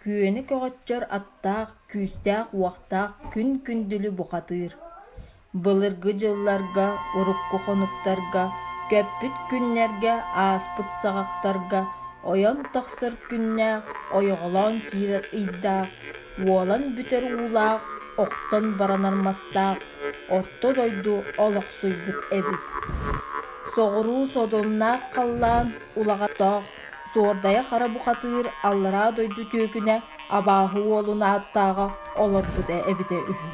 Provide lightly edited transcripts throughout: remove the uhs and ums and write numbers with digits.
Күөне көҕөччөр аттаах, күүстээх уохтаах күн күндүлү бухатыыр. Былыргы дьылларга, урукку хонуктарга, көппүт күннэргэ, ааспыт саҕактарга, ойон тахсыр күннээх, ойоҕолоон киирэр ыйдаах, уолан бүтэр уулаах, охтон баранармастаах, орто дойду олохсуйбут эбит. Соҕуруу содомнаах халлаан улаҕаттоох, суордайа хара бухатыыр аллараа дойду түөкүнэ абааһы уолунааттааҕа олорбута эбитэ үһү.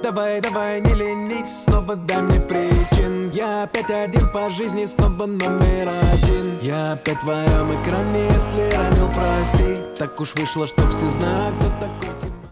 Давай, давай, не ленись, снова дай мне причин. Я опять один по жизни, снова номер один. Я опять в твоем экране, если ранил, прости. Так уж вышло, что все знают, кто такой.